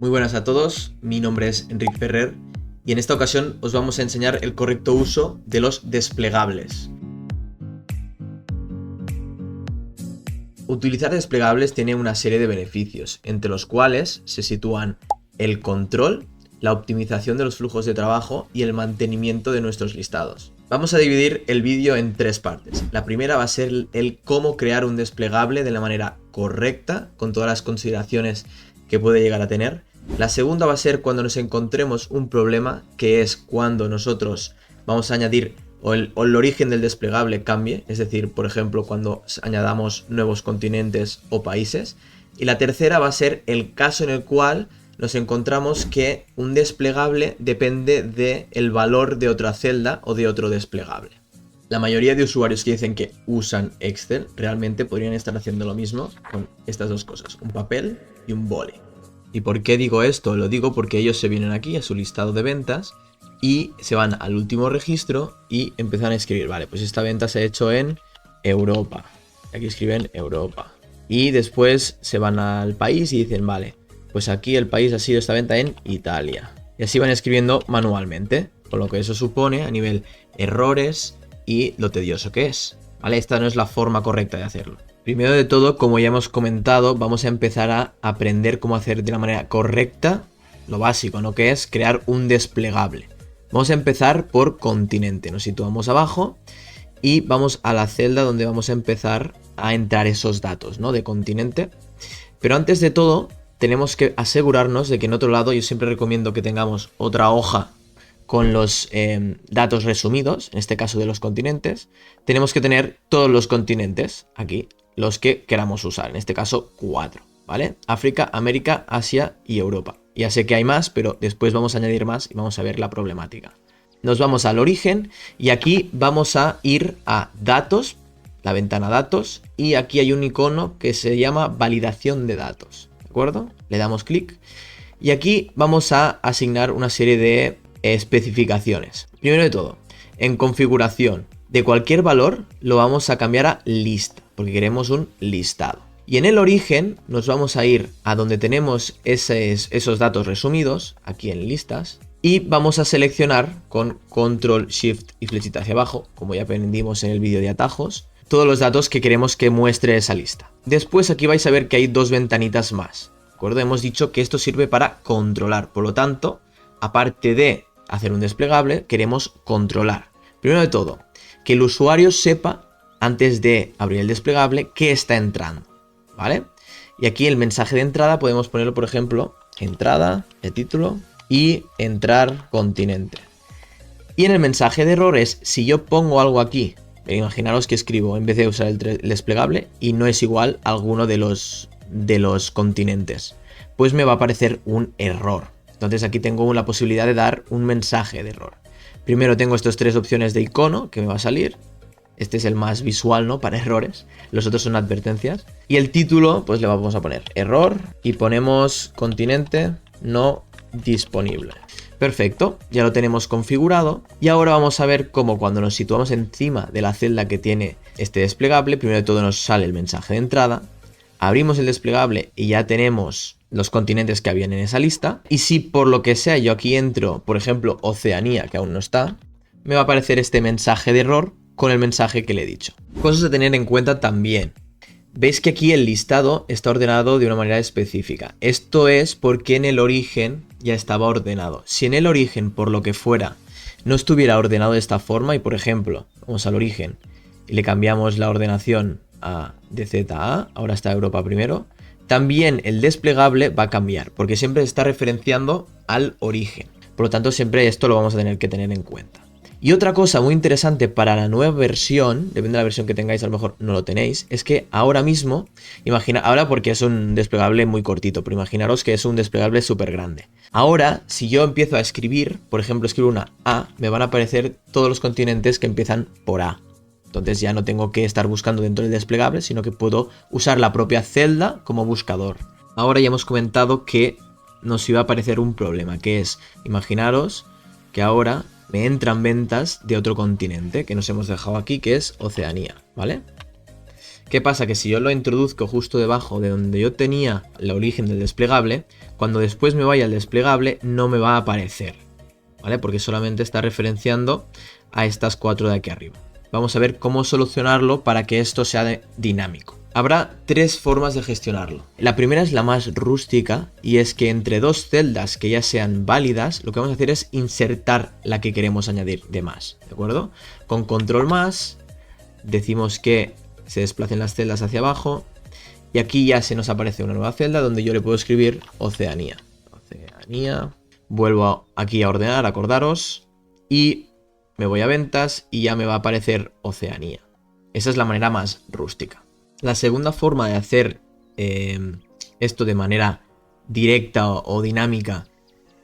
Muy buenas a todos, mi nombre es Enric Ferrer y en esta ocasión os vamos a enseñar el correcto uso de los desplegables. Utilizar desplegables tiene una serie de beneficios, entre los cuales se sitúan el control, la optimización de los flujos de trabajo y el mantenimiento de nuestros listados. Vamos a dividir el vídeo en tres partes. La primera va a ser el cómo crear un desplegable de la manera correcta, con todas las consideraciones que puede llegar a tener. La segunda va a ser cuando nos encontremos un problema, que es cuando nosotros vamos a añadir o el origen del desplegable cambie, es decir, por ejemplo, cuando añadamos nuevos continentes o países. Y la tercera va a ser el caso en el cual nos encontramos que un desplegable depende del valor de otra celda o de otro desplegable. La mayoría de usuarios que dicen que usan Excel realmente podrían estar haciendo lo mismo con estas dos cosas, un papel y un boli. ¿Y por qué digo esto? Lo digo porque ellos se vienen aquí a su listado de ventas y se van al último registro y empiezan a escribir, vale, pues esta venta se ha hecho en Europa. Aquí escriben Europa. Y después se van al país y dicen, vale, pues aquí el país ha sido esta venta en Italia. Y así van escribiendo manualmente, con lo que eso supone a nivel errores y lo tedioso que es. ¿Vale? Esta no es la forma correcta de hacerlo. Primero de todo, como ya hemos comentado, vamos a empezar a aprender cómo hacer de la manera correcta lo básico, ¿no? Que es crear un desplegable. Vamos a empezar por continente. Nos situamos abajo y vamos a la celda donde vamos a empezar a entrar esos datos, ¿no? De continente. Pero antes de todo, tenemos que asegurarnos de que en otro lado, yo siempre recomiendo que tengamos otra hoja con los datos resumidos, en este caso de los continentes. Tenemos que tener todos los continentes aquí, los que queramos usar, en este caso 4, ¿vale? África, América, Asia y Europa. Ya sé que hay más, pero después vamos a añadir más y vamos a ver la problemática. Nos vamos al origen y aquí vamos a ir a datos, la ventana datos, y aquí hay un icono que se llama validación de datos, ¿de acuerdo? Le damos clic y aquí vamos a asignar una serie de especificaciones. Primero de todo, en configuración de cualquier valor lo vamos a cambiar a lista, porque queremos un listado. Y en el origen nos vamos a ir a donde tenemos esos datos resumidos, aquí en listas, y vamos a seleccionar con control shift y flechita hacia abajo, como ya aprendimos en el vídeo de atajos, todos los datos que queremos que muestre esa lista. Después aquí vais a ver que hay dos ventanitas más, ¿de acuerdo? Hemos dicho que esto sirve para controlar, por lo tanto, aparte de hacer un desplegable, queremos controlar. Primero de todo, que el usuario sepa, antes de abrir el desplegable, qué está entrando, ¿vale? Y aquí el mensaje de entrada podemos ponerlo, por ejemplo, entrada, el título y entrar continente. Y en el mensaje de errores, si yo pongo algo aquí, imaginaros que escribo en vez de usar el desplegable y no es igual a alguno de los continentes, pues me va a aparecer un error. Entonces aquí tengo la posibilidad de dar un mensaje de error. Primero tengo estas tres opciones de icono que me va a salir. Este es el más visual, ¿no? Para errores. Los otros son advertencias. Y el título, pues le vamos a poner error y ponemos continente no disponible. Perfecto, ya lo tenemos configurado. Y ahora vamos a ver cómo cuando nos situamos encima de la celda que tiene este desplegable, primero de todo nos sale el mensaje de entrada. Abrimos el desplegable y ya tenemos los continentes que habían en esa lista. Y si por lo que sea yo aquí entro, por ejemplo, Oceanía, que aún no está, me va a aparecer este mensaje de error con el mensaje que le he dicho. Cosas a tener en cuenta también. Veis que aquí el listado está ordenado de una manera específica. Esto es porque en el origen ya estaba ordenado. Si en el origen, por lo que fuera, no estuviera ordenado de esta forma y, por ejemplo, vamos al origen y le cambiamos la ordenación de Z a A, ahora está Europa primero, también el desplegable va a cambiar, porque siempre está referenciando al origen. Por lo tanto, siempre esto lo vamos a tener que tener en cuenta. Y otra cosa muy interesante para la nueva versión, depende de la versión que tengáis, a lo mejor no lo tenéis, es que ahora mismo, ahora porque es un desplegable muy cortito, pero imaginaros que es un desplegable súper grande. Ahora, si yo empiezo a escribir, por ejemplo, escribo una A, me van a aparecer todos los continentes que empiezan por A. Entonces ya no tengo que estar buscando dentro del desplegable, sino que puedo usar la propia celda como buscador. Ahora ya hemos comentado que nos iba a aparecer un problema, que es, imaginaros que ahora me entran ventas de otro continente que nos hemos dejado aquí, que es Oceanía, ¿vale? ¿Qué pasa? Que si yo lo introduzco justo debajo de donde yo tenía el origen del desplegable, cuando después me vaya al desplegable no me va a aparecer, ¿vale? Porque solamente está referenciando a estas 4 de aquí arriba. Vamos a ver cómo solucionarlo para que esto sea dinámico. Habrá 3 formas de gestionarlo. La primera es la más rústica y es que entre 2 celdas que ya sean válidas, lo que vamos a hacer es insertar la que queremos añadir de más, ¿de acuerdo? Con control más, decimos que se desplacen las celdas hacia abajo y aquí ya se nos aparece una nueva celda donde yo le puedo escribir Oceanía. Oceanía. Vuelvo aquí a ordenar, acordaros, y me voy a ventas y ya me va a aparecer Oceanía. Esa es la manera más rústica. La segunda forma de hacer esto de manera directa o dinámica,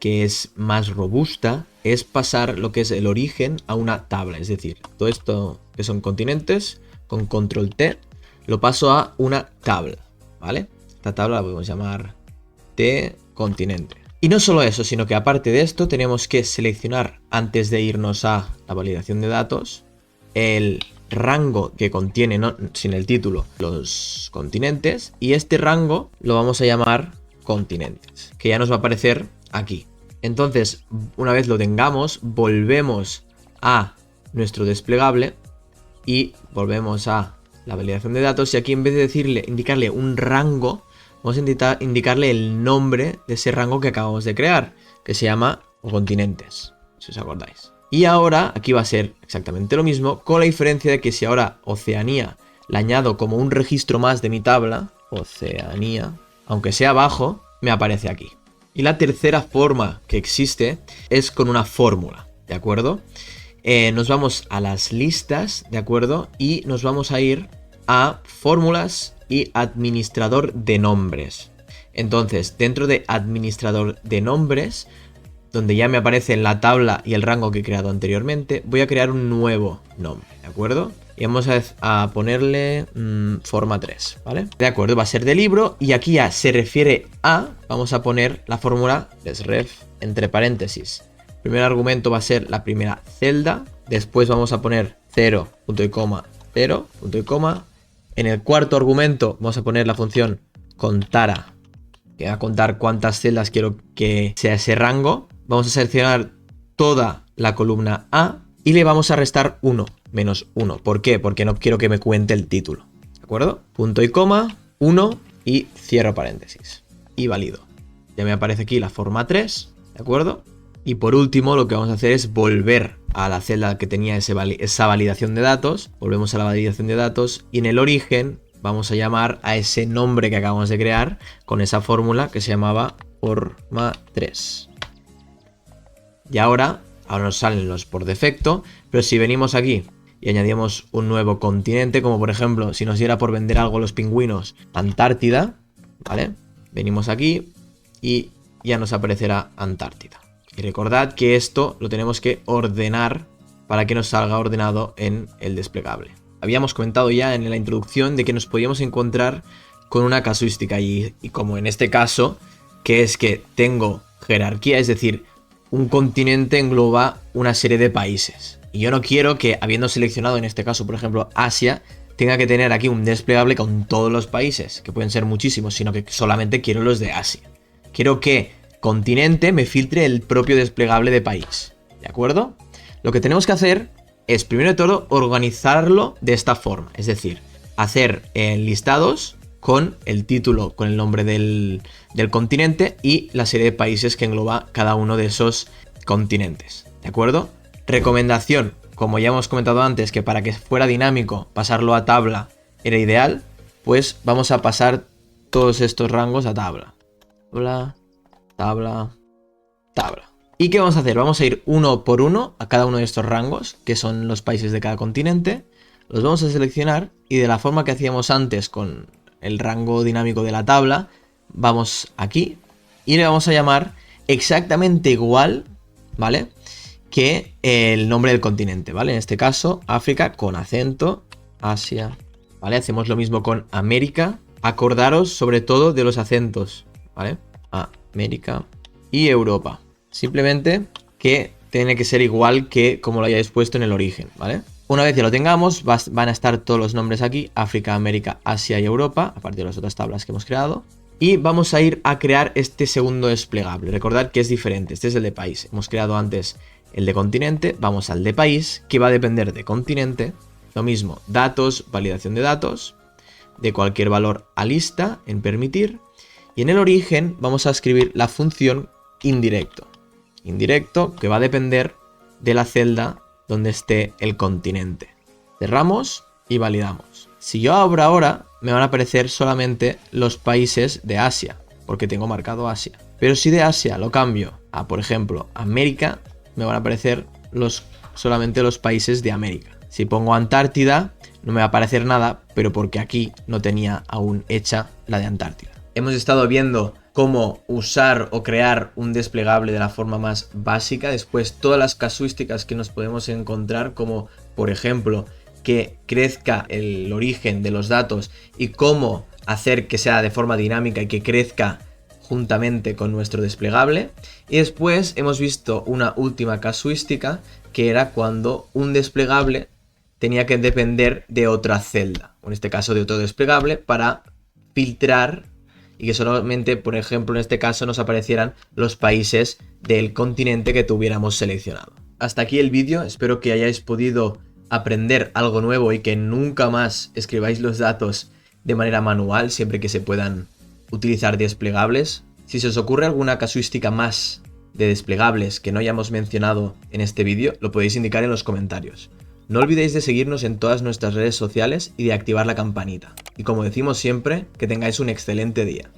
que es más robusta, es pasar lo que es el origen a una tabla. Es decir, todo esto que son continentes, con control T, lo paso a una tabla, ¿vale? Esta tabla la podemos llamar T continente. Y no solo eso, sino que aparte de esto tenemos que seleccionar, antes de irnos a la validación de datos, el rango que contiene, no, sin el título, los continentes, y este rango lo vamos a llamar continentes, que ya nos va a aparecer aquí. Entonces, una vez lo tengamos, volvemos a nuestro desplegable y volvemos a la validación de datos, y aquí en vez de indicarle un rango, vamos a indicarle el nombre de ese rango que acabamos de crear, que se llama continentes, si os acordáis. Y ahora aquí va a ser exactamente lo mismo, con la diferencia de que si ahora Oceanía la añado como un registro más de mi tabla, Oceanía, aunque sea abajo, me aparece aquí. Y la tercera forma que existe es con una fórmula, ¿de acuerdo? Nos vamos a las listas, ¿de acuerdo? Y nos vamos a ir a fórmulas y administrador de nombres. Entonces, dentro de administrador de nombres, donde ya me aparece en la tabla y el rango que he creado anteriormente, voy a crear un nuevo nombre, ¿de acuerdo? Y vamos a ponerle forma 3, ¿vale? De acuerdo, va a ser de libro y aquí ya se refiere a, vamos a poner la fórmula desref entre paréntesis. El primer argumento va a ser la primera celda, después vamos a poner 0, punto y coma, 0, punto y coma. En el cuarto argumento vamos a poner la función contara, que va a contar cuántas celdas quiero que sea ese rango. Vamos a seleccionar toda la columna A y le vamos a restar 1, menos 1. ¿Por qué? Porque no quiero que me cuente el título. ¿De acuerdo? Punto y coma, 1 y cierro paréntesis. Y valido. Ya me aparece aquí la forma 3, ¿de acuerdo? Y por último lo que vamos a hacer es volver a la celda que tenía esa validación de datos. Volvemos a la validación de datos y en el origen vamos a llamar a ese nombre que acabamos de crear con esa fórmula que se llamaba forma 3. Y ahora nos salen los por defecto, pero si venimos aquí y añadimos un nuevo continente, como por ejemplo, si nos diera por vender algo a los pingüinos, Antártida, ¿vale? Venimos aquí y ya nos aparecerá Antártida. Y recordad que esto lo tenemos que ordenar para que nos salga ordenado en el desplegable. Habíamos comentado ya en la introducción de que nos podíamos encontrar con una casuística y como en este caso, que es que tengo jerarquía, es decir, un continente engloba una serie de países. Y yo no quiero que, habiendo seleccionado en este caso, por ejemplo, Asia, tenga que tener aquí un desplegable con todos los países, que pueden ser muchísimos, sino que solamente quiero los de Asia. Quiero que continente me filtre el propio desplegable de país. ¿De acuerdo? Lo que tenemos que hacer es, primero de todo, organizarlo de esta forma. Es decir, hacer listados con el título, con el nombre del continente y la serie de países que engloba cada uno de esos continentes. ¿De acuerdo? Recomendación, como ya hemos comentado antes, que para que fuera dinámico pasarlo a tabla era ideal, pues vamos a pasar todos estos rangos a tabla. Tabla, tabla, tabla. ¿Y qué vamos a hacer? Vamos a ir uno por uno a cada uno de estos rangos, que son los países de cada continente. Los vamos a seleccionar y de la forma que hacíamos antes con el rango dinámico de la tabla, vamos aquí y le vamos a llamar exactamente igual, ¿vale? Que el nombre del continente, ¿vale? En este caso, África con acento, Asia, ¿vale? Hacemos lo mismo con América. Acordaros sobre todo de los acentos, ¿vale? América y Europa. Simplemente que tiene que ser igual que como lo hayáis puesto en el origen, ¿vale? Una vez ya lo tengamos, van a estar todos los nombres aquí: África, América, Asia y Europa, a partir de las otras tablas que hemos creado. Y vamos a ir a crear este segundo desplegable. Recordad que es diferente, este es el de país. Hemos creado antes el de continente, vamos al de país, que va a depender de continente. Lo mismo, datos, validación de datos, de cualquier valor a lista, en permitir. Y en el origen vamos a escribir la función indirecto. Indirecto, que va a depender de la celda donde esté el continente. Cerramos y validamos. Si yo abro ahora, me van a aparecer solamente los países de Asia, porque tengo marcado Asia. Pero si de Asia lo cambio a, por ejemplo, América, me van a aparecer solamente los países de América. Si pongo Antártida, no me va a aparecer nada, pero porque aquí no tenía aún hecha la de Antártida. Hemos estado viendo cómo usar o crear un desplegable de la forma más básica. Después, todas las casuísticas que nos podemos encontrar, como por ejemplo que crezca el origen de los datos y cómo hacer que sea de forma dinámica y que crezca juntamente con nuestro desplegable. Y después hemos visto una última casuística, que era cuando un desplegable tenía que depender de otra celda, en este caso de otro desplegable, para filtrar y que solamente, por ejemplo, en este caso nos aparecieran los países del continente que tuviéramos seleccionado. Hasta aquí el vídeo, espero que hayáis podido aprender algo nuevo y que nunca más escribáis los datos de manera manual, siempre que se puedan utilizar desplegables. Si se os ocurre alguna casuística más de desplegables que no hayamos mencionado en este vídeo, lo podéis indicar en los comentarios. No olvidéis de seguirnos en todas nuestras redes sociales y de activar la campanita. Y como decimos siempre, que tengáis un excelente día.